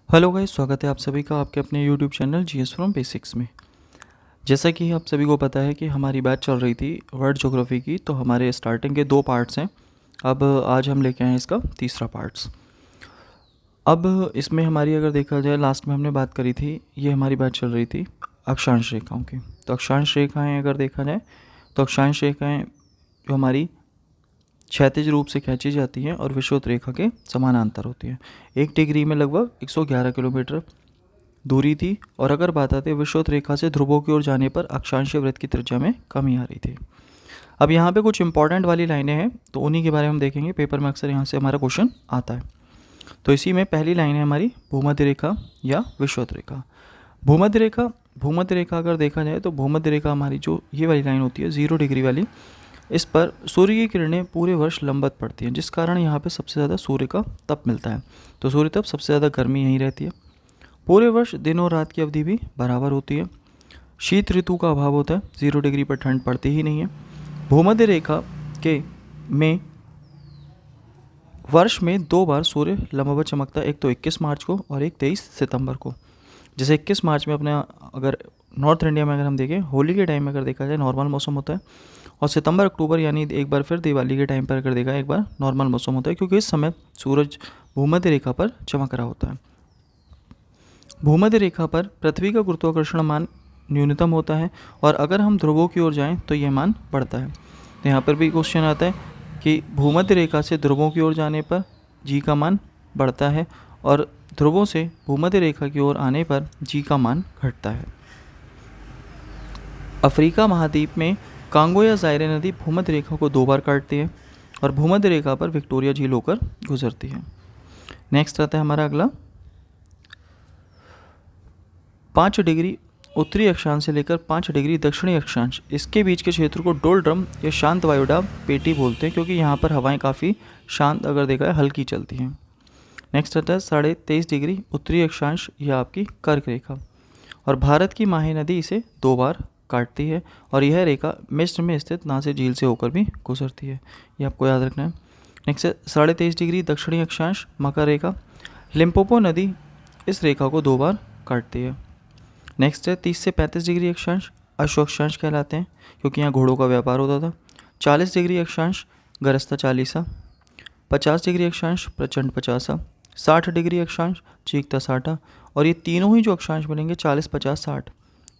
Hello guys, स्वागत है आप सभी का आपके अपने YouTube channel GS from basics में। जैसा कि आप सभी को पता है कि हमारी बैच चल रही थी वर्ल्ड ज्योग्राफी की, तो हमारे स्टार्टिंग के 2 पार्ट्स हैं। अब आज हम लेके आए हैं इसका तीसरा पार्ट्स। अब इसमें हमारी अगर देखा जाए, लास्ट में हमने बात करी थी, ये हमारी बात चल रही थी अक्षांश रेखाओं की। तो अक्षांश रेखाएँ अगर देखा जाए तो अक्षांश रेखाएँ जो हमारी क्षैतिज रूप से खींची जाती हैं और विषुवत रेखा के समानांतर होती हैं। 1 डिग्री में लगभग 111 किलोमीटर दूरी थी। और अगर बात आती है विषुवत रेखा से ध्रुवों की ओर जाने पर अक्षांशीय वृत्त की त्रिज्या में कमी आ रही थी। अब यहाँ पे कुछ इंपॉर्टेंट वाली लाइनें हैं, तो उन्हीं के बारे में हम देखेंगे। पेपर में अक्सर यहाँ से हमारा क्वेश्चन आता है। तो इसी में पहली लाइन है हमारी भूमध्य रेखा या विषुवत रेखा। भूमध्य रेखा अगर देखा जाए तो भूमध्य रेखा हमारी जो ये वाली लाइन होती है 0 डिग्री वाली, इस पर सूर्य की किरणें पूरे वर्ष लंबवत पड़ती हैं, जिस कारण यहाँ पे सबसे ज़्यादा सूर्य का तप मिलता है। तो सूर्य तप सबसे ज़्यादा गर्मी यहीं रहती है। पूरे वर्ष दिन और रात की अवधि भी बराबर होती है। शीत ऋतु का अभाव होता है, 0 डिग्री पर ठंड पड़ती ही नहीं है। भूमध्य रेखा के में वर्ष में 2 बार सूर्य लंबवत चमकता है, एक तो 21 मार्च को और एक 23 सितंबर को। जैसे 21 मार्च में अपना अगर नॉर्थ इंडिया में अगर हम देखें, होली के टाइम में अगर देखा जाए नॉर्मल मौसम होता है, और सितंबर अक्टूबर यानी एक बार फिर दिवाली के टाइम पर अगर देखा एक बार नॉर्मल मौसम होता है, क्योंकि इस समय सूरज भूमध्य रेखा पर चमक रहा होता है। भूमध्य रेखा पर पृथ्वी का गुरुत्वाकर्षण मान न्यूनतम होता है, और अगर हम ध्रुवों की ओर जाएं तो यह मान बढ़ता है। तो यहाँ पर भी क्वेश्चन आता है कि भूमध्य रेखा से ध्रुवों की ओर जाने पर जी का मान बढ़ता है, और ध्रुवों से भूमध्य रेखा की ओर आने पर जी का मान घटता है। अफ्रीका महाद्वीप में कांगो या जायरे नदी भूमध्य रेखा को 2 बार काटती है, और भूमध्य रेखा पर विक्टोरिया झील होकर गुजरती है। नेक्स्ट आता है हमारा अगला, 5 डिग्री उत्तरी अक्षांश से लेकर 5 डिग्री दक्षिणी अक्षांश, इसके बीच के क्षेत्र को डोलड्रम या शांत वायुदाब पेटी बोलते हैं, क्योंकि यहाँ पर हवाएं काफ़ी शांत अगर देखा है हल्की चलती हैं। नेक्स्ट आता है 23.5 डिग्री उत्तरी अक्षांश, यह आपकी कर्क रेखा, और भारत की माही नदी इसे 2 बार काटती है, और यह रेखा मिस्र में स्थित नासिर झील से होकर भी गुजरती है। ये आपको याद रखना है। नेक्स्ट है 23.5 डिग्री दक्षिणी अक्षांश मकर रेखा, लिम्पोपो नदी इस रेखा को 2 बार काटती है। नेक्स्ट है 30 से 35 डिग्री अक्षांश अश्व अक्षांश कहलाते हैं, क्योंकि यहाँ घोड़ों का व्यापार होता था। 40 डिग्री अक्षांश गरस्ता चालीसा, 50 डिग्री अक्षांश प्रचंड पचासा, 60 डिग्री अक्षांश चीकता साठा, और ये तीनों ही जो अक्षांश बनेंगे 40, 50, 60,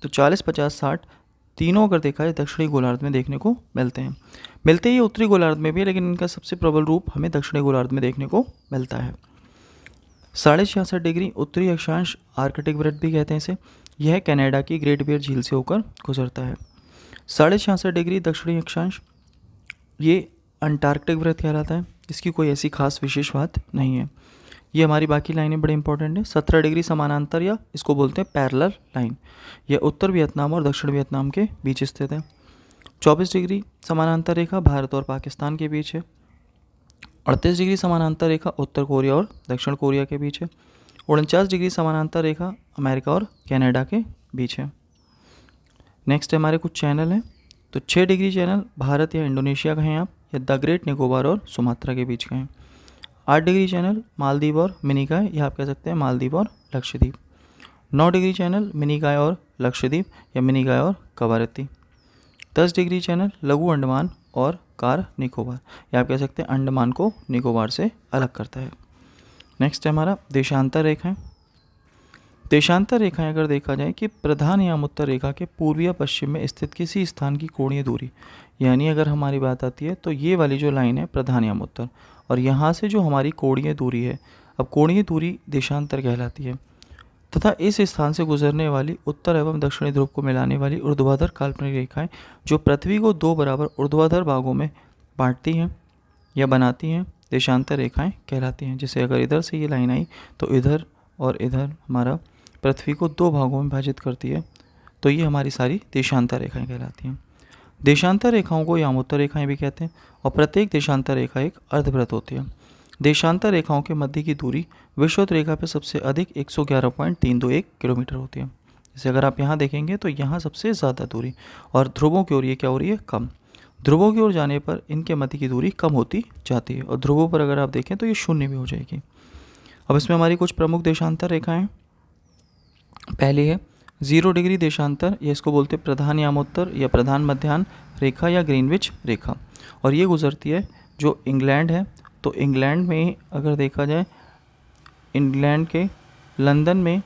तो 40, 50, 60 तीनों अगर देखा है दक्षिणी गोलार्ध में देखने को मिलते ही उत्तरी गोलार्ध में भी है, लेकिन इनका सबसे प्रबल रूप हमें दक्षिणी गोलार्ध में देखने को मिलता है। 66.5 डिग्री उत्तरी अक्षांश आर्कटिक वृत्त भी कहते हैं इसे, यह कनाडा की ग्रेट बेयर झील से होकर गुजरता है। 66.5 डिग्री दक्षिणी अक्षांश ये अंटार्कटिक वृत्त कहलाता है, इसकी कोई ऐसी खास विशेष बात नहीं है। ये हमारी बाकी लाइनें बड़े इंपॉर्टेंट है। 17 डिग्री समानांतर या इसको बोलते हैं पैरेलल लाइन, यह उत्तर वियतनाम और दक्षिण वियतनाम के बीच स्थित है। 24 डिग्री समानांतर रेखा भारत और पाकिस्तान के बीच है। 38 डिग्री समानांतर रेखा उत्तर कोरिया और दक्षिण कोरिया के बीच है। 49 डिग्री समानांतर रेखा अमेरिका और कनाडा के बीच है। नेक्स्ट हमारे कुछ चैनल हैं। तो 6 डिग्री चैनल भारत या इंडोनेशिया का हैं आप, या द ग्रेट निकोबार और सुमात्रा के बीच का हैं। 8 डिग्री चैनल मालदीव और मिनिकॉय, या आप कह सकते हैं मालदीव और लक्षद्वीप। 9 डिग्री चैनल मिनिकॉय और लक्षद्वीप, या मिनिकॉय और कवारत्ती। 10 डिग्री चैनल लघु अंडमान और कार निकोबार, या आप कह सकते हैं अंडमान को निकोबार से अलग करता है। नेक्स्ट है हमारा देशांतर रेखाएं। देशांतर रेखाएं अगर देखा जाए कि प्रधान यामोत्तर रेखा के पूर्वी या पश्चिम में स्थित किसी स्थान की कोणीय दूरी, यानी अगर हमारी बात आती है तो ये वाली जो लाइन है प्रधान यामोत्तर, और यहाँ से जो हमारी कोणीय दूरी है, अब कोणीय दूरी देशांतर कहलाती है, तथा इस स्थान से गुजरने वाली उत्तर एवं दक्षिणी ध्रुव को मिलाने वाली ऊर्ध्वाधर काल्पनिक रेखाएं जो पृथ्वी को 2 बराबर ऊर्ध्वाधर भागों में बांटती हैं या बनाती हैं, देशांतर रेखाएं कहलाती हैं। जैसे अगर इधर से ये लाइन आई तो इधर और इधर हमारा पृथ्वी को 2 भागों में विभाजित करती है, तो ये हमारी सारी देशांतर रेखाएं कहलाती हैं। देशांतर रेखाओं को यामोत्तर रेखाएं भी कहते हैं, और प्रत्येक देशांतर रेखा एक अर्धवृत्त होती है। देशांतर रेखाओं के मध्य की दूरी विषुवत रेखा पर सबसे अधिक 111.321 किलोमीटर होती है। जैसे अगर आप यहाँ देखेंगे तो यहाँ सबसे ज़्यादा दूरी, और ध्रुवों की ओर ये क्या हो रही है, कम। ध्रुवों की ओर जाने पर इनके मध्य की दूरी कम होती जाती है, और ध्रुवों पर अगर आप देखें तो ये 0 भी हो जाएगी। अब इसमें हमारी कुछ प्रमुख देशांतर रेखाएं। पहली है 0 डिग्री देशांतर, या इसको बोलते हैं प्रधान यामोत्तर या प्रधान मध्याह्न रेखा या ग्रीनविच रेखा, और ये गुजरती है जो इंग्लैंड है। तो इंग्लैंड में अगर देखा जाए, इंग्लैंड के लंदन में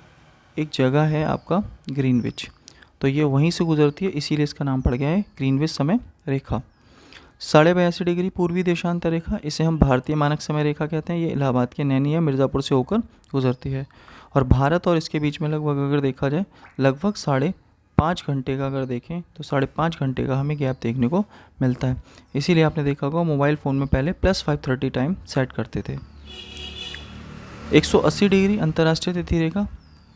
एक जगह है आपका ग्रीनविच, तो ये वहीं से गुजरती है, इसीलिए इसका नाम पड़ गया है ग्रीनविच समय रेखा। 82.5 डिग्री पूर्वी देशांतर रेखा, इसे हम भारतीय मानक समय रेखा कहते हैं। ये इलाहाबाद के नैनी या मिर्ज़ापुर से होकर गुजरती है, और भारत और इसके बीच में लगभग अगर देखा जाए लगभग 5.5 घंटे का, अगर देखें तो 5.5 घंटे का हमें गैप देखने को मिलता है। इसीलिए आपने देखा होगा मोबाइल फ़ोन में पहले +5:30 टाइम सेट करते थे। 180 डिग्री अंतर्राष्ट्रीय तिथि रेखा,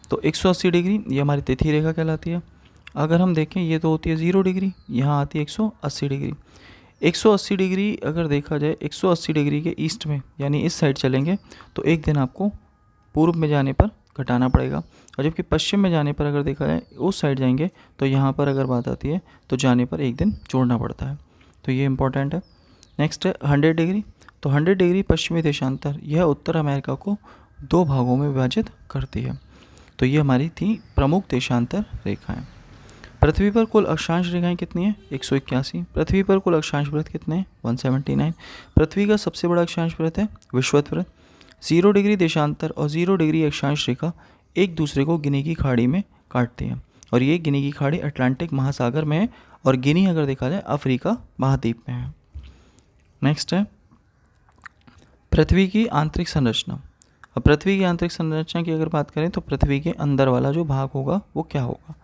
तो 180 डिग्री ये हमारी तिथि रेखा कहलाती है। अगर हम देखें ये तो होती है 0 डिग्री, यहाँ आती है 180 डिग्री। 180 डिग्री अगर देखा जाए 180 डिग्री के ईस्ट में, यानी इस साइड चलेंगे तो एक दिन आपको पूर्व में जाने पर घटाना पड़ेगा, और जबकि पश्चिम में जाने पर अगर देखा जाए उस साइड जाएंगे तो यहाँ पर अगर बात आती है तो जाने पर एक दिन जोड़ना पड़ता है, तो ये इंपॉर्टेंट है। नेक्स्ट है 100 डिग्री, तो 100 डिग्री पश्चिमी देशांतर, यह उत्तर अमेरिका को 2 भागों में विभाजित करती है। तो ये हमारी थी प्रमुख देशांतर रेखाएं। पृथ्वी पर कुल अक्षांश रेखाएं कितनी हैं? 181। पृथ्वी पर कुल अक्षांश वृत्त कितने हैं? 179। पृथ्वी का सबसे बड़ा अक्षांश वृत्त है विषुवत वृत्त। 0 डिग्री देशांतर और 0 डिग्री अक्षांश रेखा एक दूसरे को गिनी की खाड़ी में काटती हैं, और ये गिनी की खाड़ी अटलांटिक महासागर में है, और गिनी अगर देखा जाए अफ्रीका महाद्वीप में है। नेक्स्ट है पृथ्वी की आंतरिक संरचना। अब पृथ्वी की आंतरिक संरचना की अगर बात करें तो पृथ्वी के अंदर वाला जो भाग होगा वो क्या होगा?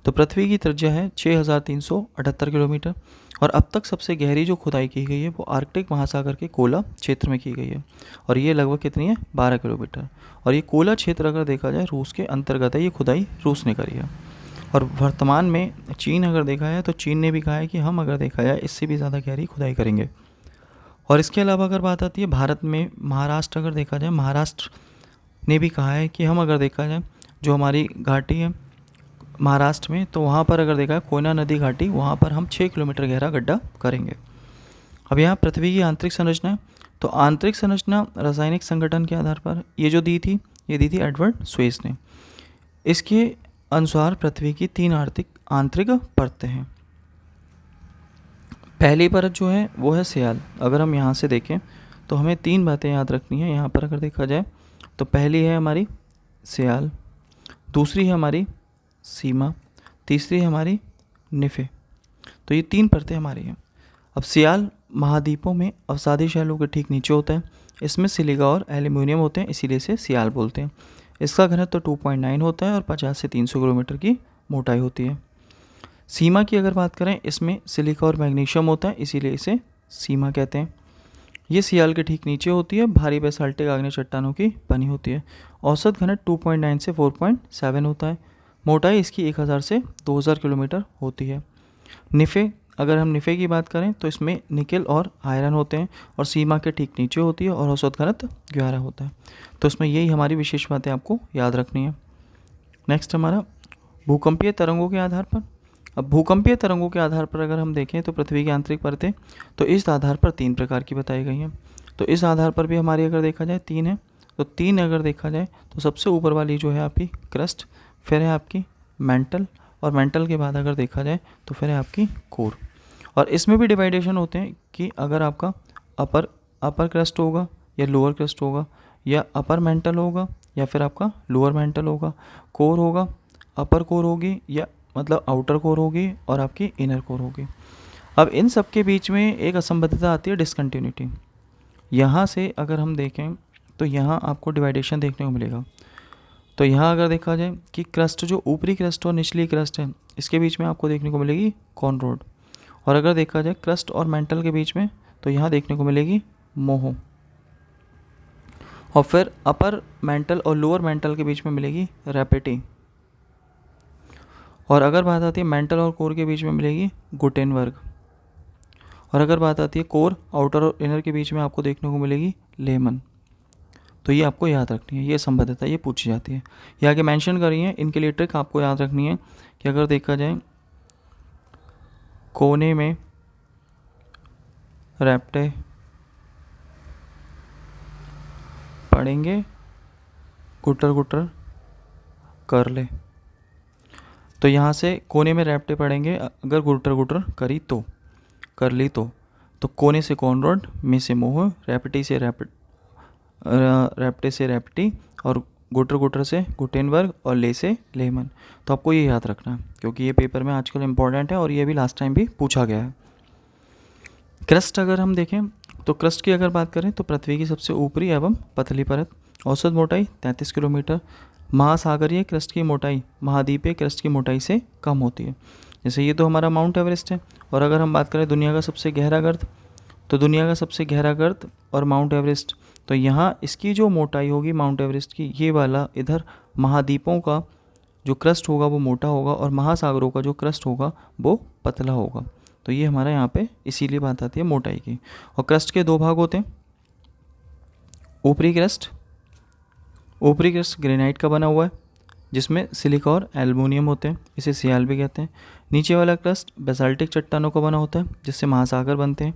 तो पृथ्वी की त्रिज्या है 6378 किलोमीटर, और अब तक सबसे गहरी जो खुदाई की गई है वो आर्कटिक महासागर के कोला क्षेत्र में की गई है, और ये लगभग कितनी है? 12 किलोमीटर। और ये कोला क्षेत्र अगर देखा जाए रूस के अंतर्गत है, ये खुदाई रूस ने करी है। और वर्तमान में चीन अगर देखा जाए तो चीन ने भी कहा है कि हम अगर देखा जाए इससे भी ज़्यादा गहरी खुदाई करेंगे। और इसके अलावा अगर बात आती है भारत में, महाराष्ट्र अगर देखा जाए, महाराष्ट्र ने भी कहा है कि हम अगर देखा जाए जो हमारी घाटी है महाराष्ट्र में, तो वहाँ पर अगर देखा है कोयना नदी घाटी, वहाँ पर हम 6 किलोमीटर गहरा गड्ढा करेंगे। अब यहाँ पृथ्वी की आंतरिक संरचना है, तो आंतरिक संरचना रासायनिक संगठन के आधार पर ये जो दी थी, ये दी थी एडवर्ड स्वेस ने। इसके अनुसार पृथ्वी की 3 आंतरिक परतें हैं। पहली परत जो है वो है सियाल। अगर हम यहाँ से देखें तो हमें 3 बातें याद रखनी है यहाँ पर अगर देखा जाए, तो पहली है हमारी सियाल, दूसरी है हमारी सीमा, तीसरी है हमारी निफे। तो ये 3 परतें हमारी हैं। अब सियाल महाद्वीपों में अवसादी शैलों के ठीक नीचे होता है, इसमें सिलिका और एल्यूमिनियम होते हैं, इसीलिए इसे सियाल बोलते हैं। इसका घनत्व 2.9 होता है और 50 से 300 किलोमीटर की मोटाई होती है। सीमा की अगर बात करें, इसमें सिलिका और मैग्नीशियम होता है, इसीलिए इसे सीमा कहते हैं। ये सियाल के ठीक नीचे होती है, भारी बेसाल्टिक आग्नेय चट्टानों की बनी होती है। औसत घनत्व 2.9 से 4.7 होता है। मोटाई इसकी 1000 से 2000 किलोमीटर होती है। निफ़े, अगर हम निफ़े की बात करें तो इसमें निकेल और आयरन होते हैं, और सीमा के ठीक नीचे होती है, और औसत घनत्व 11 होता है। तो इसमें यही हमारी विशेष बातें आपको याद रखनी है। नेक्स्ट हमारा भूकंपीय तरंगों के आधार पर। अब भूकंपीय तरंगों के आधार पर अगर हम देखें तो पृथ्वी की आंतरिक परतें तो इस आधार पर 3 प्रकार की बताई गई हैं। तो इस आधार पर भी हमारी अगर देखा जाए 3 है। तो 3 अगर देखा जाए तो सबसे ऊपर वाली जो है आपकी क्रस्ट, फिर है आपकी मेंटल, और मेंटल के बाद अगर देखा जाए तो फिर है आपकी कोर। और इसमें भी डिवाइडेशन होते हैं कि अगर आपका अपर क्रस्ट होगा या लोअर क्रस्ट होगा, या अपर मेंटल होगा या फिर आपका लोअर मेंटल होगा, कोर होगा, अपर कोर होगी या मतलब आउटर कोर होगी, और आपकी इनर कोर होगी। अब इन सब के बीच में एक असंबद्धता आती है, डिसकंटिन्यूटी। यहाँ से अगर हम देखें तो यहाँ आपको डिवाइडेशन देखने को मिलेगा। तो यहाँ अगर देखा जाए कि क्रस्ट, जो ऊपरी क्रस्ट और निचली क्रस्ट है, इसके बीच में आपको देखने को मिलेगी कॉनरोड। और अगर देखा जाए क्रस्ट और मेंटल के बीच में, तो यहाँ देखने को मिलेगी मोहो। और फिर अपर मेंटल और लोअर मेंटल के बीच में मिलेगी रैपेटी। और अगर बात आती है मेंटल और कोर के बीच में मिलेगी गुटेनबर्ग। और अगर बात आती है कोर, आउटर और इनर के बीच में आपको देखने को मिलेगी लेमन। तो ये आपको याद रखनी है, ये संबद्धता ये पूछी जाती है। ये आगे मेंशन करी है, इनके लिए ट्रिक आपको याद रखनी है कि अगर देखा जाए कोने में रैप्टे पढ़ेंगे गुटर गुटर कर ले। तो यहाँ से कोने में रैप्टे पड़ेंगे, अगर गुटर गुटर करी तो, कर ली तो कोने से कॉनरॉड, में से मोह, रैप्टी से रैप्टे से रैप्टी, और गुटर गुटर से गुटेनबर्ग, और ले से लेमन। तो आपको ये याद रखना है क्योंकि ये पेपर में आजकल इम्पॉर्टेंट है और ये भी लास्ट टाइम भी पूछा गया है। क्रस्ट अगर हम देखें तो क्रस्ट की अगर बात करें तो पृथ्वी की सबसे ऊपरी एवं पतली परत, औसत मोटाई 33 किलोमीटर। महासागरीय क्रस्ट की मोटाई महाद्वीपीय क्रस्ट की मोटाई से कम होती है। जैसे ये तो हमारा माउंट एवरेस्ट है। और अगर हम बात करें दुनिया का सबसे गहरा गर्त, तो दुनिया का सबसे गहरा गर्त और माउंट एवरेस्ट, तो यहाँ इसकी जो मोटाई होगी माउंट एवरेस्ट की, ये वाला इधर महाद्वीपों का जो क्रस्ट होगा वो मोटा होगा और महासागरों का जो क्रस्ट होगा वो पतला होगा। तो ये हमारा यहाँ पे इसीलिए बात आती है मोटाई की। और क्रस्ट के दो भाग होते हैं, ऊपरी क्रस्ट ग्रेनाइट का बना हुआ है जिसमें सिलिका और एल्युमिनियम होते हैं, इसे सियाल भी कहते हैं। नीचे वाला क्रस्ट बेसाल्टिक चट्टानों का बना होता है जिससे महासागर बनते हैं।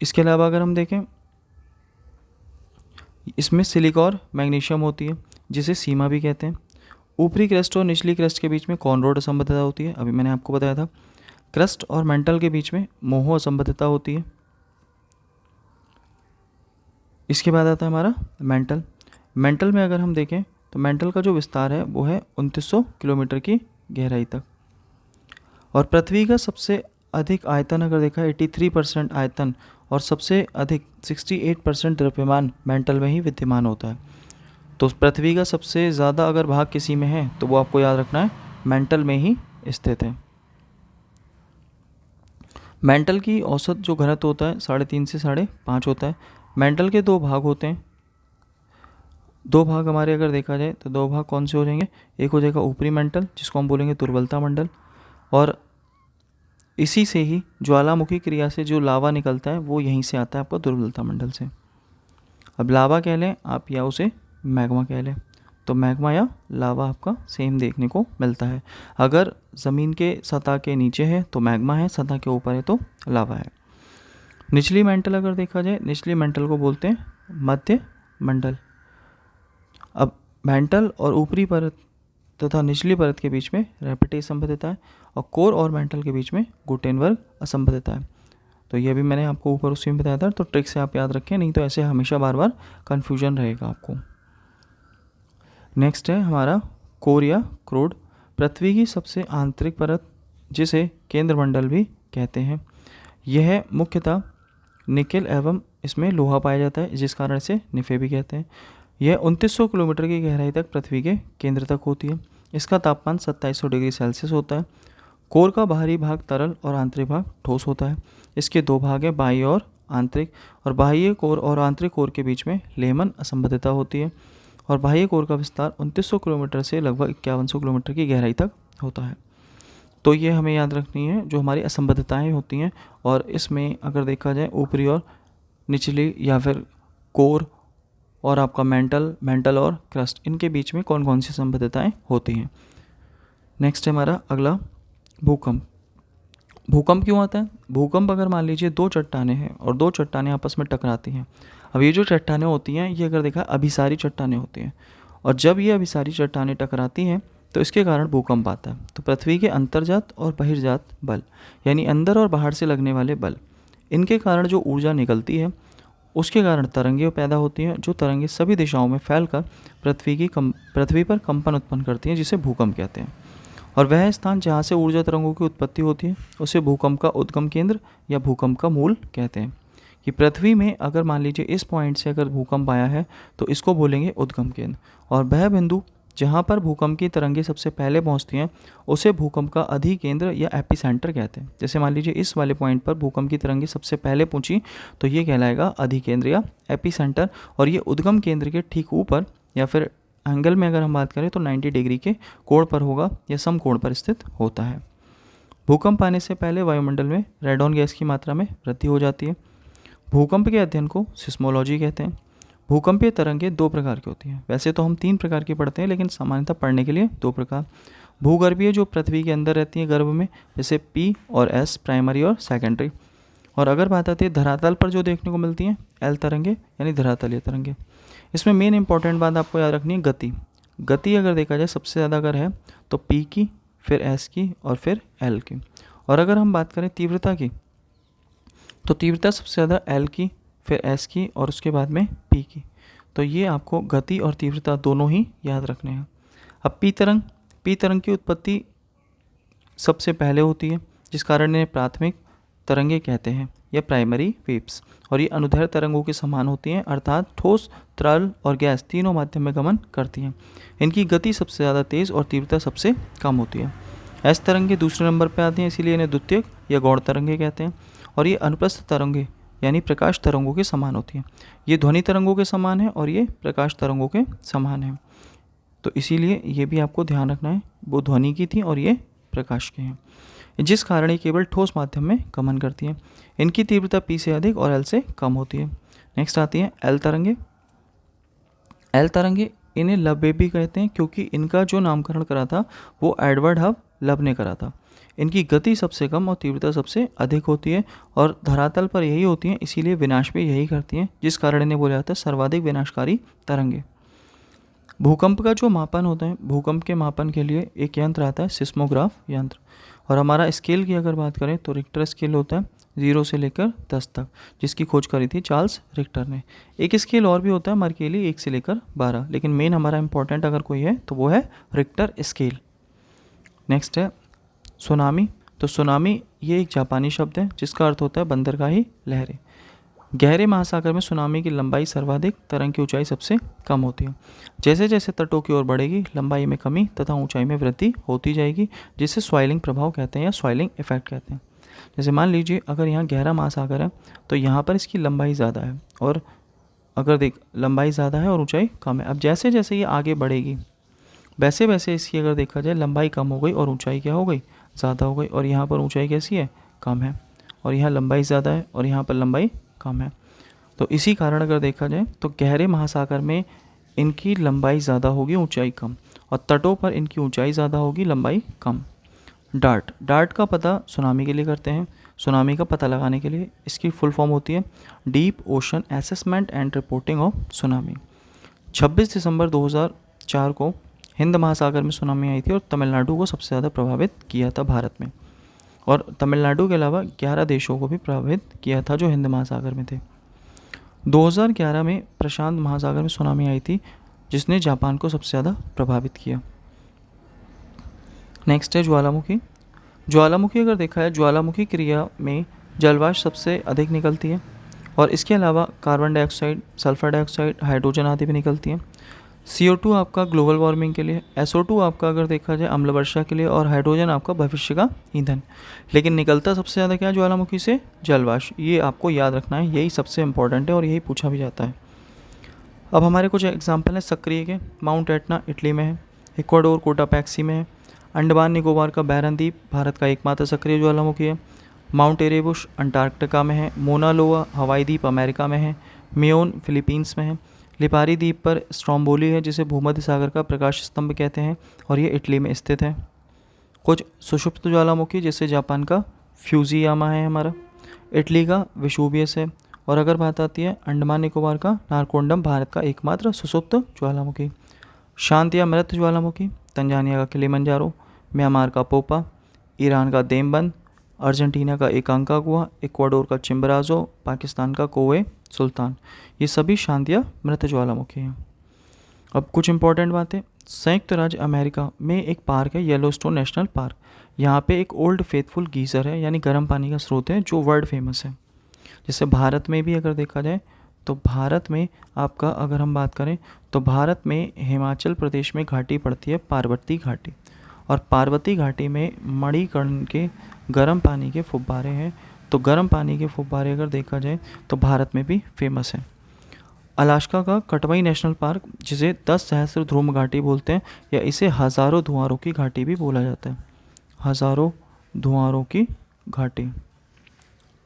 इसके अलावा अगर हम देखें इसमें सिलिका और मैग्नीशियम होती है जिसे सीमा भी कहते हैं। ऊपरी क्रस्ट और निचली क्रस्ट के बीच में कॉनरॉड असंबद्धता होती है, अभी मैंने आपको बताया था। क्रस्ट और मेंटल के बीच में मोहो असंबद्धता होती है। इसके बाद आता है हमारा मेंटल में अगर हम देखें तो मेंटल का जो विस्तार है वो है 2900 किलोमीटर की गहराई तक। और पृथ्वी का सबसे अधिक आयतन अगर देखा 83% आयतन और सबसे अधिक 68% द्रव्यमान मेंटल में ही विद्यमान होता है। तो पृथ्वी का सबसे ज़्यादा अगर भाग किसी में है तो वो आपको याद रखना है मेंटल में ही स्थित है। मेंटल की औसत जो घनत्व होता है 3.5 से 5.5 होता है। मेंटल के दो भाग होते हैं, दो भाग हमारे अगर देखा जाए तो दो भाग कौन से हो जाएंगे, एक हो जाएगा ऊपरी मेंटल जिसको हम बोलेंगे दुर्बलता मंडल, और इसी से ही ज्वालामुखी क्रिया से जो लावा निकलता है वो यहीं से आता है आपका दुर्बलता मंडल से। अब लावा कह लें आप या उसे मैग्मा कह लें, तो मैग्मा या लावा आपका सेम देखने को मिलता है। अगर ज़मीन के सतह के नीचे है तो मैग्मा है, सतह के ऊपर है तो लावा है। निचली मेंटल अगर देखा जाए, निचली मेंटल को बोलते हैं मध्य मंडल। अब मेंटल और ऊपरी परत तथा निचली परत के बीच में रैप्टे असंबद्धता है और कोर और मेंटल के बीच में गुटेनबर्ग असंबद्धता है। तो ये भी मैंने आपको ऊपर उसी में बताया था, तो ट्रिक से आप याद रखें, नहीं तो ऐसे हमेशा बार बार कन्फ्यूजन रहेगा आपको। नेक्स्ट है हमारा कोर या क्रोड, पृथ्वी की सबसे आंतरिक परत जिसे केंद्र मंडल भी कहते हैं। यह मुख्यतः निकेल एवं इसमें लोहा पाया जाता है जिस कारण इसे निफे भी कहते हैं। यह 2900 किलोमीटर की गहराई तक पृथ्वी के केंद्र तक होती है। इसका तापमान 2700 डिग्री सेल्सियस होता है। कोर का बाहरी भाग तरल और आंतरिक भाग ठोस होता है। इसके दो भाग हैं, बाह्य और आंतरिक, और बाह्य कोर और आंतरिक कोर के बीच में लेमन असंबद्धता होती है। और बाह्य कोर का विस्तार 2900 किलोमीटर से लगभग 5100 किलोमीटर की गहराई तक होता है। तो ये हमें याद रखनी है जो हमारी असंबद्धताएँ होती हैं। और इसमें अगर देखा जाए ऊपरी और निचली या फिर कोर और आपका मेंटल और क्रस्ट, इनके बीच में कौन कौन सी असंबद्धताएँ होती हैं। नेक्स्ट है हमारा अगला भूकंप। भूकंप क्यों आता है? भूकंप अगर मान लीजिए दो चट्टानें हैं और दो चट्टानें आपस में टकराती हैं। अब ये जो चट्टानें होती हैं ये अगर देखा अभिसारी चट्टानें होती हैं, और जब ये अभिसारी चट्टानें टकराती हैं तो इसके कारण भूकंप आता है। तो पृथ्वी के अंतर्जात और बहिर्जात बल, यानी अंदर और बाहर से लगने वाले बल, इनके कारण जो ऊर्जा निकलती है उसके कारण तरंगें पैदा होती हैं, जो तरंगें सभी दिशाओं में फैलकर पृथ्वी पर कंपन उत्पन्न करती हैं, जिसे भूकंप कहते हैं। और वह स्थान जहाँ से ऊर्जा तरंगों की उत्पत्ति होती है उसे भूकंप का उद्गम केंद्र या भूकंप का मूल कहते हैं। कि पृथ्वी में अगर मान लीजिए इस पॉइंट से अगर भूकंप आया है तो इसको बोलेंगे उद्गम केंद्र, और वह बिंदु जहाँ पर भूकंप की तरंगें सबसे पहले पहुँचती हैं उसे भूकंप का अधिकेंद्र या एपिसेंटर कहते हैं। जैसे मान लीजिए इस वाले पॉइंट पर भूकंप की तरंगें सबसे पहले पहुँची तो ये कहलाएगा अधिकेंद्र या एपिसेंटर, और ये उद्गम केंद्र के ठीक ऊपर या फिर एंगल में अगर हम बात करें तो 90 डिग्री के कोण पर होगा या समकोण पर स्थित होता है। भूकंप आने से पहले वायुमंडल में रेडॉन गैस की मात्रा में वृद्धि हो जाती है। भूकंप के अध्ययन को सिस्मोलॉजी कहते हैं। भूकंपीय तरंगें दो प्रकार की होती हैं, वैसे तो हम 3 प्रकार की पढ़ते हैं लेकिन सामान्यतः पढ़ने के लिए 2 प्रकार। भूगर्भीय जो पृथ्वी के अंदर रहती है गर्भ में, जैसे P और S प्राइमरी और सेकेंडरी। और अगर बात आती है धरातल पर जो देखने को मिलती हैं L तरंगें यानी धरातलीय तरंगें। इसमें मेन इंपॉर्टेंट बात आपको याद रखनी है गति। गति अगर देखा जाए सबसे ज़्यादा अगर है तो P की, फिर S की और फिर L की। और अगर हम बात करें तीव्रता की तो तीव्रता सबसे ज़्यादा L की, फिर S की और उसके बाद में P की। तो ये आपको गति और तीव्रता दोनों ही याद रखने हैं। अब P तरंग की उत्पत्ति सबसे पहले होती है, जिस कारण इन्हें प्राथमिक तरंगे कहते हैं या प्राइमरी वेव्स। और ये अनुदैर्ध्य तरंगों के समान होती हैं, अर्थात ठोस, तरल और गैस तीनों माध्यम में गमन करती हैं। इनकी गति सबसे ज़्यादा तेज़ और तीव्रता सबसे कम होती है। एस तरंगे दूसरे नंबर पर आती हैं, इसीलिए इन्हें द्वितीयक या गौण तरंगे कहते हैं। और ये अनुप्रस्थ तरंगे यानी प्रकाश तरंगों के समान होती हैं। ये ध्वनि तरंगों के समान है और ये प्रकाश तरंगों के समान है। तो इसीलिए ये भी आपको ध्यान रखना है, वो ध्वनि की थी और ये प्रकाश के हैं, जिस कारण ये केवल ठोस माध्यम में गमन करती हैं। इनकी तीव्रता P से अधिक और L से कम होती है। नेक्स्ट आती है L तरंगे। L तरंगे इन्हें लब वेव भी कहते हैं, क्योंकि इनका जो नामकरण करा था वो एडवर्ड हब लब ने करा था। इनकी गति सबसे कम और तीव्रता सबसे अधिक होती है और धरातल पर यही होती हैं, इसीलिए विनाश भी यही करती हैं, जिस कारण इन्हें बोला जाता है सर्वाधिक विनाशकारी तरंगे। भूकंप का जो मापन होता है, भूकंप के मापन के लिए एक यंत्र आता है सिस्मोग्राफ यंत्र। और हमारा स्केल की अगर बात करें तो रिक्टर स्केल होता है 0 से लेकर 10 तक, जिसकी खोज करी थी चार्ल्स रिक्टर ने। एक स्केल और भी होता है मर्केली 1 से लेकर 12, लेकिन मेन हमारा इंपॉर्टेंट अगर कोई है तो वो है रिक्टर स्केल। नेक्स्ट है सुनामी। तो सुनामी ये एक जापानी शब्द है जिसका अर्थ होता है बंदरगाही लहरें। गहरे महासागर में सुनामी की लंबाई सर्वाधिक, तरंग की ऊंचाई सबसे कम होती है। जैसे जैसे तटों की ओर बढ़ेगी लंबाई में कमी तथा ऊंचाई में वृद्धि होती जाएगी, जिसे स्वाइलिंग प्रभाव कहते हैं या स्वाइलिंग इफेक्ट कहते हैं। जैसे मान लीजिए अगर यहाँ गहरा महासागर है तो यहाँ पर इसकी लंबाई ज़्यादा है, और अगर लंबाई ज़्यादा है और ऊंचाई कम है। अब जैसे जैसे ये आगे बढ़ेगी वैसे वैसे इसकी अगर देखा जाए लंबाई कम हो गई और ऊंचाई क्या हो गई, ज़्यादा हो गई। और यहाँ पर ऊंचाई कैसी है, कम है, और यहाँ लंबाई ज़्यादा है और यहाँ पर लंबाई कम है। तो इसी कारण अगर देखा जाए तो गहरे महासागर में इनकी लंबाई ज़्यादा होगी, ऊंचाई कम, और तटों पर इनकी ऊंचाई ज़्यादा होगी, लंबाई कम। डार्ट का पता सुनामी के लिए करते हैं। सुनामी का पता लगाने के लिए इसकी फुल फॉर्म होती है deep ocean assessment and reporting of tsunami. 26 दिसंबर 2004 को हिंद महासागर में सुनामी आई थी और तमिलनाडु को सबसे ज़्यादा प्रभावित किया था भारत में, और तमिलनाडु के अलावा 11 देशों को भी प्रभावित किया था जो हिंद महासागर में थे। 2011 में प्रशांत महासागर में सुनामी आई थी जिसने जापान को सबसे ज़्यादा प्रभावित किया। नेक्स्ट है ज्वालामुखी। ज्वालामुखी अगर देखा है, ज्वालामुखी क्रिया में जलवाष्प सबसे अधिक निकलती है, और इसके अलावा carbon dioxide, sulphur dioxide, hydrogen आदि भी निकलती हैं। CO2 आपका ग्लोबल वार्मिंग के लिए, SO2 आपका अगर देखा जाए अम्ल वर्षा के लिए, और हाइड्रोजन आपका भविष्य का ईंधन। लेकिन निकलता सबसे ज़्यादा क्या है ज्वालामुखी से, जलवाष्प। ये आपको याद रखना है, यही सबसे इंपॉर्टेंट है और यही पूछा भी जाता है। अब हमारे कुछ एग्जाम्पल हैं सक्रिय के। माउंट एटना इटली में है, इक्वाडोर कोटापैक्सी में है, अंडमान निकोबार का बैरन द्वीप भारत का एकमात्र सक्रिय ज्वालामुखी है, माउंट एरेबुस अंटार्कटिका में है, मोना लोआ हवाई द्वीप अमेरिका में है, मेयोन फिलीपींस में है, लिपारी द्वीप पर स्ट्रोम्बोली है जिसे भूमध्य सागर का प्रकाश स्तंभ कहते हैं और ये इटली में स्थित है। कुछ सुषुप्त ज्वालामुखी जैसे जापान का फ्यूजियामा है हमारा, इटली का वेसुवियस है, और अगर बात आती है अंडमान निकोबार का नारकोंडम भारत का एकमात्र सुषुप्त ज्वालामुखी। शांत या मृत ज्वालामुखी तंजानिया का किलिमंजारो, म्यांमार का पोपा, ईरान का देमबंद, अर्जेंटीना का एकांकागुआ, इक्वाडोर का चिम्बराजो, पाकिस्तान का कोवे सुल्तान, ये सभी शांत या मृत ज्वालामुखी हैं। अब कुछ इंपॉर्टेंट बातें। संयुक्त राज्य अमेरिका में एक पार्क है येलोस्टोन नेशनल पार्क। यहाँ पे एक ओल्ड फेथफुल गीज़र है यानी गर्म पानी का स्रोत है जो वर्ल्ड फेमस है। जैसे भारत में भी अगर देखा जाए तो भारत में आपका अगर हम बात करें तो भारत में हिमाचल प्रदेश में घाटी पड़ती है पार्वती घाटी, और पार्वती घाटी में मणिकर्ण के गर्म पानी के फुब्बारे हैं। तो गर्म पानी के फुब्बारे अगर देखा जाए तो भारत में भी फेमस है। अलास्का का कटवाई नेशनल पार्क जिसे 10 सहस्त्र ध्रुव घाटी बोलते हैं या इसे हज़ारों धुआरों की घाटी भी बोला जाता है, हज़ारों धुआरों की घाटी,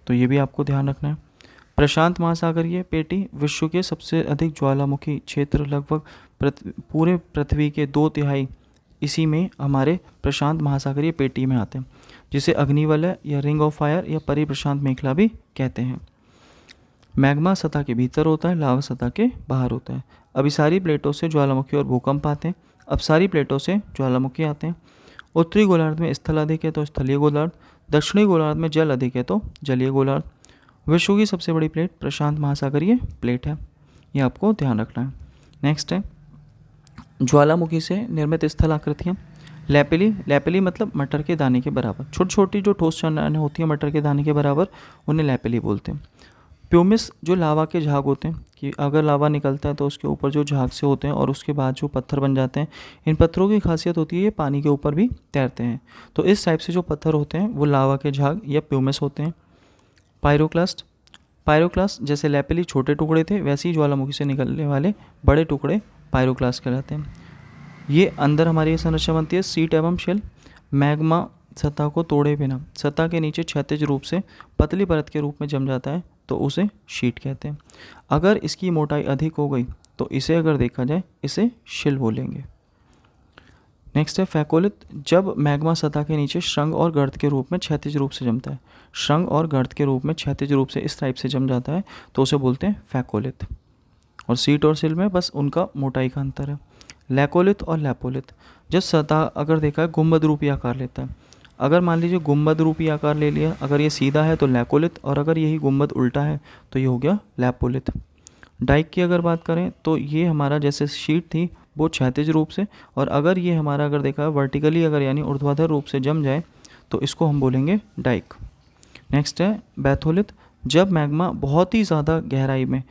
तो ये भी आपको ध्यान रखना है। प्रशांत महासागरीय पेटी विश्व के सबसे अधिक ज्वालामुखी क्षेत्र, लगभग पूरे पृथ्वी के 2/3 इसी में हमारे प्रशांत महासागरीय पेटी में आते हैं, जिसे अग्निवलय या रिंग ऑफ फायर या परिप्रशांत मेखला भी कहते हैं। मैग्मा सतह के भीतर होता है, लावा सतह के बाहर होता है। अभिसारी प्लेटों से ज्वालामुखी और भूकंप आते हैं, अपसारी प्लेटों से ज्वालामुखी आते हैं। उत्तरी गोलार्ध में स्थल अधिक है तो स्थलीय गोलार्ध, दक्षिणी गोलार्ध में जल अधिक है तो जलीय गोलार्ध। विश्व की सबसे बड़ी प्लेट प्रशांत महासागरीय प्लेट है, ये आपको ध्यान रखना है। नेक्स्ट है ज्वालामुखी से निर्मित स्थल आकृतियाँ। लैपेली, लैपेली मतलब मटर के दाने के बराबर, छोटी छोटी जो ठोस चट्टानें होती हैं मटर के दाने के बराबर, उन्हें लैपेली बोलते हैं। प्यूमिस जो लावा के झाग होते हैं, कि अगर लावा निकलता है तो उसके ऊपर जो झाग से होते हैं और उसके बाद जो पत्थर बन जाते हैं, इन पत्थरों की खासियत होती है ये पानी के ऊपर भी तैरते हैं। तो इस टाइप से जो पत्थर होते हैं वो लावा के झाग या प्यूमिस होते हैं। पायरोक्लास्ट, पायरोक्लास्ट जैसे लैपेली छोटे टुकड़े थे, वैसे ही ज्वालामुखी से निकलने वाले बड़े टुकड़े पायरोक्लास्ट कहलाते हैं। ये अंदर हमारी संरचना बनती है सीट एवं शेल। मैग्मा सतह को तोड़े बिना सतह के नीचे क्षैतिज रूप से पतली परत के रूप में जम जाता है तो उसे शीट कहते हैं। अगर इसकी मोटाई अधिक हो गई तो इसे अगर देखा जाए इसे शिल बोलेंगे। नेक्स्ट है फैकोलित, जब मैग्मा सतह के नीचे श्रृंग और गर्त के रूप में क्षैतिज रूप से जमता है, श्रृंग और गर्त के रूप में क्षैतिज रूप से इस टाइप से जम जाता है तो उसे बोलते हैं फैकोलित। और सीट और सिल में बस उनका मोटाई का अंतर है। लैकोलित और लैपोलित, जब सतह अगर देखा है गुंबद रूपी आकार लेता है, अगर मान लीजिए गुंबद रूपी आकार ले लिया, अगर ये सीधा है तो लैकोलित, और अगर यही गुंबद उल्टा है तो ये हो गया लैपोलित। डाइक की अगर बात करें तो ये हमारा जैसे शीट थी वो क्षैतिज रूप से, और अगर ये हमारा अगर देखा है वर्टिकली अगर यानी ऊर्ध्वाधर रूप से जम जाए तो इसको हम बोलेंगे डाइक। नेक्स्ट है बैथोलित, जब मैग्मा बहुत ही ज़्यादा गहराई में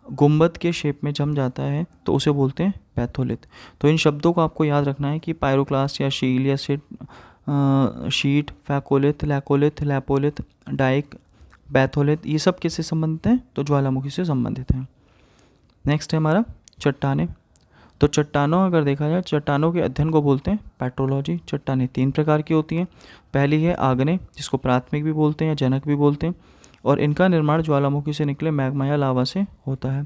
गुंबद के शेप में जम जाता है तो उसे बोलते हैं पैथोलित। तो इन शब्दों को आपको याद रखना है कि पायरोक्लास्ट या शील या sheet, phacolith, laccolith, lopolith, dyke, batholith, ये सब किससे संबंधित हैं तो ज्वालामुखी से संबंधित हैं। नेक्स्ट है हमारा चट्टानें। तो चट्टानों अगर देखा जाए चट्टानों के अध्ययन को बोलते हैं पेट्रोलॉजी। चट्टानें 3 प्रकार की होती हैं। पहली है आग्नेय, जिसको प्राथमिक भी बोलते हैं या जनक भी बोलते हैं, और इनका निर्माण ज्वालामुखी से निकले मैग्मा या लावा से होता है।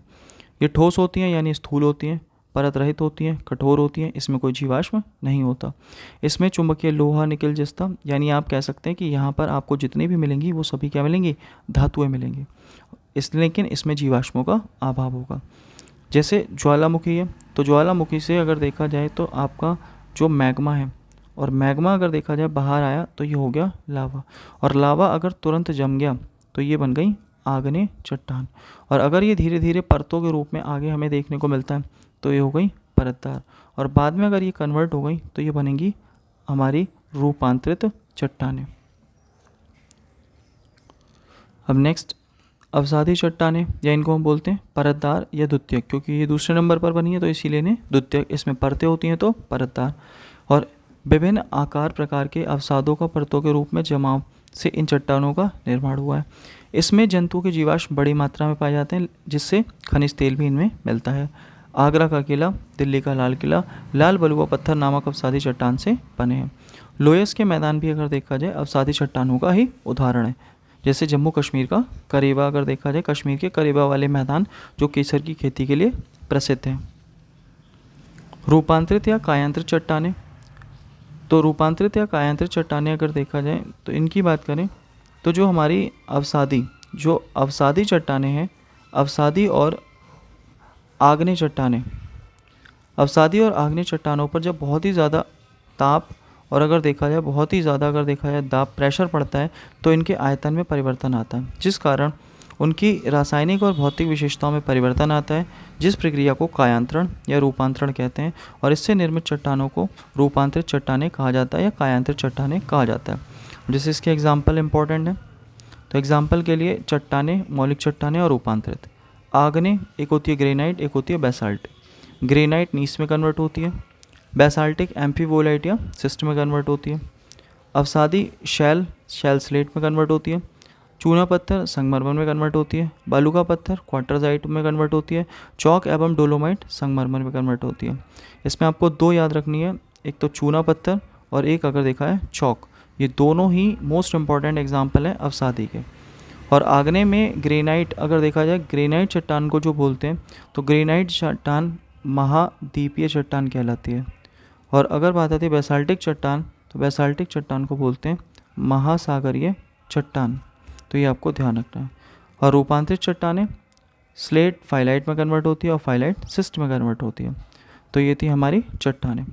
ये ठोस होती हैं यानी स्थूल होती हैं, परत रहित होती हैं, कठोर होती हैं, इसमें कोई जीवाश्म नहीं होता। इसमें चुंबकीय लोहा, निकल जस्ता, यानी आप कह सकते हैं कि यहाँ पर आपको जितनी भी मिलेंगी वो सभी क्या मिलेंगी, धातुएं मिलेंगी। लेकिन इसमें जीवाश्मों का अभाव होगा। जैसे ज्वालामुखी है तो ज्वालामुखी से अगर देखा जाए तो आपका जो मैग्मा है, और मैग्मा अगर देखा जाए बाहर आया तो ये हो गया लावा, और लावा अगर तुरंत जम गया तो ये बन गई आग्नेय चट्टान, और अगर ये धीरे धीरे परतों के रूप में आगे हमें देखने को मिलता है तो ये हो गई परतदार, और बाद में अगर ये कन्वर्ट हो गई तो ये बनेंगी हमारी रूपांतरित चट्टानें। अब नेक्स्ट अवसादी चट्टानें, या इनको हम बोलते हैं परतदार या द्वितीयक, क्योंकि ये दूसरे नंबर पर बनी है तो इसीलिए इन्हें द्वितीयक, इसमें परतें होती हैं तो परतदार। और विभिन्न आकार प्रकार के अवसादों का परतों के रूप में जमाव से इन चट्टानों का निर्माण हुआ है। इसमें जंतुओं के जीवाश्म बड़ी मात्रा में पाए जाते हैं, जिससे खनिज तेल भी इनमें मिलता है। आगरा का किला, दिल्ली का लाल किला लाल बलुआ पत्थर नामक अवसादी चट्टान से बने हैं। लोयस के मैदान भी अगर देखा जाए अवसादी चट्टानों का ही उदाहरण है। जैसे जम्मू कश्मीर का करेबा अगर देखा जाए, कश्मीर के करेबा वाले मैदान जो केसर की खेती के लिए प्रसिद्ध हैं। रूपांतरित या कायांतरित चट्टानें, तो रूपांतरित या कायांतरित चट्टानें अगर देखा जाए तो इनकी बात करें तो जो हमारी अवसादी चट्टानें हैं, अवसादी और आग्नेय चट्टानें, अवसादी और आग्नेय चट्टानों पर जब बहुत ही ज़्यादा ताप और अगर देखा जाए बहुत ही ज़्यादा अगर देखा जाए दाब प्रेशर पड़ता है तो इनके आयतन में परिवर्तन आता है, जिस कारण उनकी रासायनिक और भौतिक विशेषताओं में परिवर्तन आता है, जिस प्रक्रिया को कायांतरण या रूपांतरण कहते हैं, और इससे निर्मित चट्टानों को रूपांतरित चट्टानें कहा जाता है या कायांतरित चट्टानें कहा जाता है। जैसे इसके एग्जाम्पल इंपॉर्टेंट है, तो एग्जाम्पल के लिए चट्टानें, मौलिक चट्टानें और रूपांतरित। आग्नेय एक होती है ग्रेनाइट, एक होती है बेसाल्ट। ग्रेनाइट नीस में कन्वर्ट होती है, बेसाल्टिक एम्फीबोलाइट या सिस्ट में कन्वर्ट होती है। अवसादी शैल स्लेट में कन्वर्ट होती है। चूना पत्थर संगमरमर में कन्वर्ट होती है। बालू का पत्थर क्वार्टरजाइट में कन्वर्ट होती है। चौक एवं डोलोमाइट संगमरमर में कन्वर्ट होती है। इसमें आपको 2 याद रखनी है, एक तो चूना पत्थर और एक अगर देखा है चौक, ये दोनों ही मोस्ट इंपॉर्टेंट एग्जाम्पल हैं अवसादी के। और आग्नेय में ग्रेनाइट अगर देखा जाए, ग्रेनाइट चट्टान को जो बोलते हैं तो ग्रेनाइट चट्टान महाद्वीपीय चट्टान कहलाती है। और अगर बात आती है बेसाल्टिक चट्टान, तो बेसाल्टिक चट्टान को बोलते हैं महासागरीय चट्टान, तो ये आपको ध्यान रखना है। और रूपांतरित चट्टानें, स्लेट फाइलाइट में कन्वर्ट होती है और फाइलाइट सिस्ट में कन्वर्ट होती है। तो ये थी हमारी चट्टानें।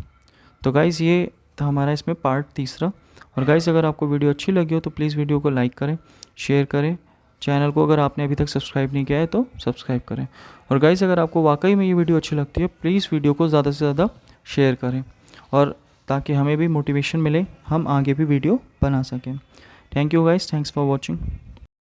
तो गाइज़ ये था हमारा इसमें पार्ट तीसरा। और गाइज़ अगर आपको वीडियो अच्छी लगी हो तो प्लीज़ वीडियो को लाइक करें, शेयर करें, चैनल को अगर आपने अभी तक सब्सक्राइब नहीं किया है तो सब्सक्राइब करें। और गाइज़ अगर आपको वाकई में ये वीडियो अच्छी लगती है प्लीज़ वीडियो को ज़्यादा से ज़्यादा शेयर करें, और ताकि हमें भी मोटिवेशन मिले, हम आगे भी वीडियो बना सकें। Thank you guys, thanks for watching.